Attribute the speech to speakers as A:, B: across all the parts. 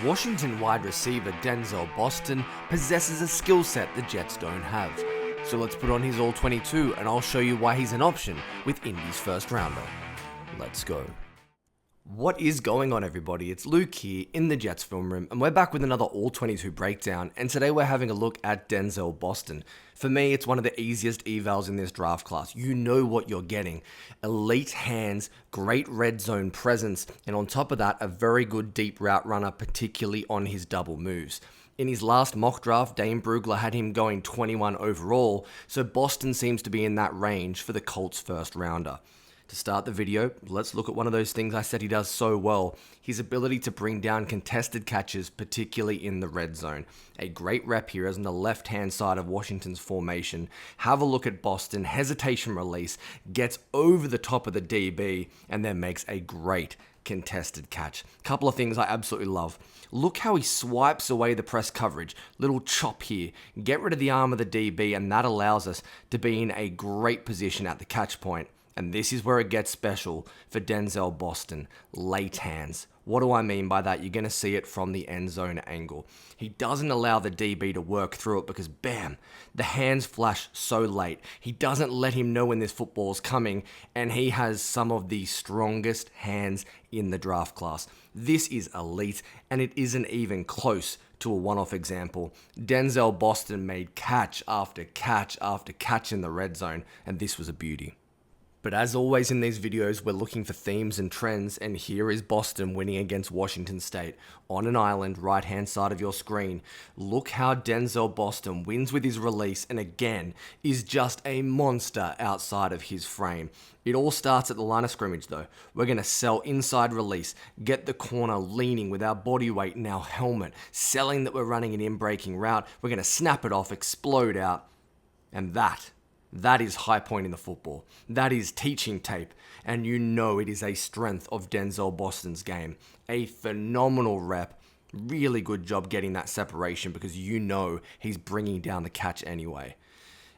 A: Washington wide receiver Denzel Boston possesses a skill set the Jets don't have. So let's put on his All-22 and I'll show you why he's an option with Indy's first rounder. Let's go. What is going on, everybody? It's Luke here in the Jets film room, and we're back with another All-22 breakdown, and today we're having a look at Denzel Boston. For me, it's one of the easiest evals in this draft class. You know what you're getting. Elite hands, great red zone presence, and on top of that, a very good deep route runner, particularly on his double moves. In his last mock draft, Dane Brugler had him going 21 overall, so Boston seems to be in that range for the Colts first rounder. To start the video, let's look at one of those things I said he does so well, his ability to bring down contested catches, particularly in the red zone. A great rep here as on the left-hand side of Washington's formation. Have a look at Boston, hesitation release, gets over the top of the DB, and then makes a great contested catch. Couple of things I absolutely love. Look how he swipes away the press coverage. Little chop here. Get rid of the arm of the DB, and that allows us to be in a great position at the catch point. And this is where it gets special for Denzel Boston. Late hands. What do I mean by that? You're going to see it from the end zone angle. He doesn't allow the DB to work through it because, bam, the hands flash so late. He doesn't let him know when this football is coming, and he has some of the strongest hands in the draft class. This is elite, and it isn't even close to a one-off example. Denzel Boston made catch after catch after catch in the red zone, and this was a beauty. But as always in these videos, we're looking for themes and trends, and here is Boston winning against Washington State on an island, right-hand side of your screen. Look how Denzel Boston wins with his release, and again, is just a monster outside of his frame. It all starts at the line of scrimmage though. We're going to sell inside release, get the corner leaning with our body weight in our helmet, selling that we're running an in-breaking route. We're going to snap it off, explode out, and that is high point in the football. That is teaching tape. And you know it is a strength of Denzel Boston's game. A phenomenal rep. Really good job getting that separation because you know he's bringing down the catch anyway.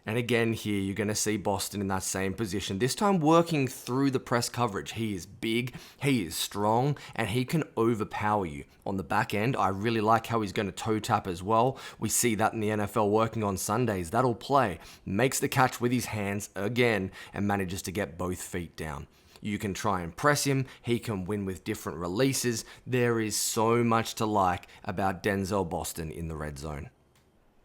A: And again here, you're going to see Boston in that same position, this time working through the press coverage. He is big, he is strong, and he can overpower you. On the back end, I really like how he's going to toe tap as well. We see that in the NFL working on Sundays. That'll play. Makes the catch with his hands again and manages to get both feet down. You can try and press him. He can win with different releases. There is so much to like about Denzel Boston in the red zone.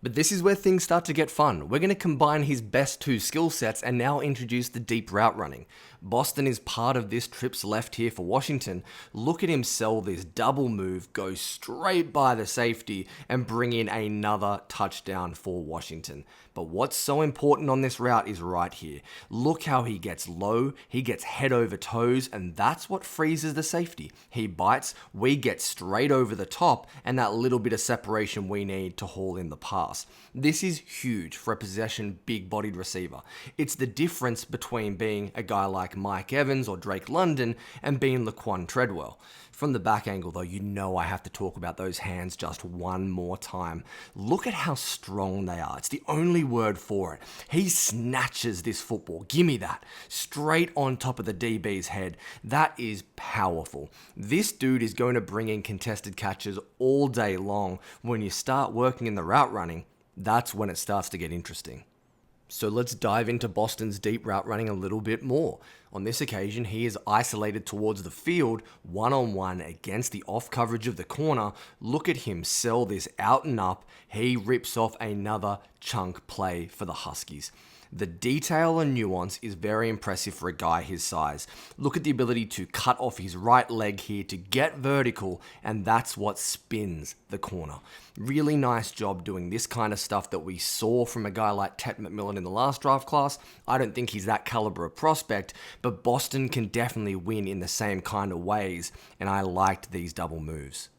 A: But this is where things start to get fun. We're going to combine his best two skill sets and now introduce the deep route running. Boston is part of this trips left here for Washington. Look at him sell this double move, go straight by the safety, and bring in another touchdown for Washington. But what's so important on this route is right here. Look how he gets low, he gets head over toes, and that's what freezes the safety. He bites, we get straight over the top, and that little bit of separation we need to haul in the pass. This is huge for a possession big-bodied receiver. It's the difference between being a guy like Mike Evans or Drake London and being Laquan Treadwell. From the back angle though, you know I have to talk about those hands just one more time. Look at how strong they are. It's the only word for it. He snatches this football. Gimme that. Straight on top of the DB's head. That is powerful. This dude is going to bring in contested catches all day long. When you start working in the route running, that's when it starts to get interesting. So let's dive into Boston's deep route running a little bit more. On this occasion, he is isolated towards the field, one-on-one against the off coverage of the corner. Look at him sell this out and up. He rips off another chunk play for the Huskies. The detail and nuance is very impressive for a guy his size. Look at the ability to cut off his right leg here to get vertical, and that's what spins the corner. Really nice job doing this kind of stuff that we saw from a guy like Tet McMillan in the last draft class. I don't think he's that caliber of prospect, but Boston can definitely win in the same kind of ways, and I liked these double moves.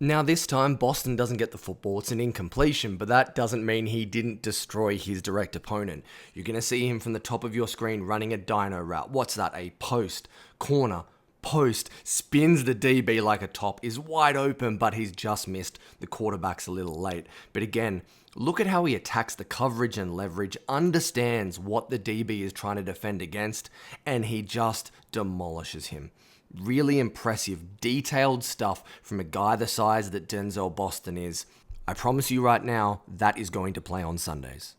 A: Now this time, Boston doesn't get the football, it's an incompletion, but that doesn't mean he didn't destroy his direct opponent. You're going to see him from the top of your screen running a dino route. What's that? A post, corner, post, spins the DB like a top, is wide open, but he's just missed. The quarterback's a little late. But again, look at how he attacks the coverage and leverage, understands what the DB is trying to defend against, and he just demolishes him. Really impressive, detailed stuff from a guy the size that Denzel Boston is. I promise you right now, that is going to play on Sundays.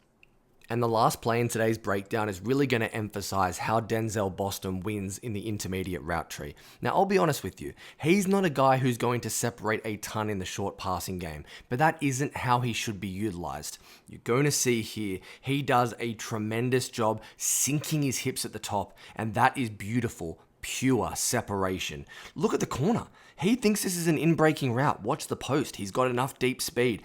A: And the last play in today's breakdown is really going to emphasize how Denzel Boston wins in the intermediate route tree. Now, I'll be honest with you, he's not a guy who's going to separate a ton in the short passing game, but that isn't how he should be utilized. You're going to see here, he does a tremendous job sinking his hips at the top, and that is beautiful. Pure separation. Look at the corner. He thinks this is an in-breaking route. Watch the post. He's got enough deep speed.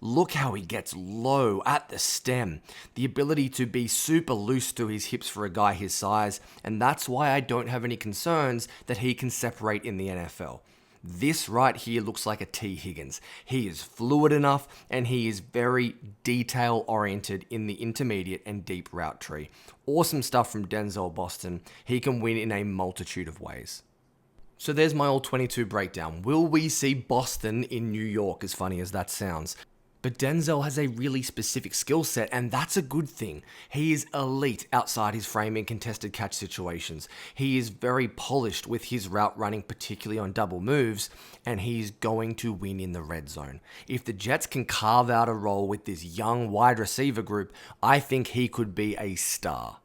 A: Look how he gets low at the stem. The ability to be super loose through his hips for a guy his size, and that's why I don't have any concerns that he can separate in the NFL. This right here looks like a T. Higgins. He is fluid enough and he is very detail oriented in the intermediate and deep route tree. Awesome stuff from Denzel Boston. He can win in a multitude of ways. So there's my all 22 breakdown. Will we see Boston in New York, as funny as that sounds? But Denzel has a really specific skill set, and that's a good thing. He is elite outside his frame in contested catch situations. He is very polished with his route running, particularly on double moves, and he's going to win in the red zone. If the Jets can carve out a role with this young wide receiver group, I think he could be a star.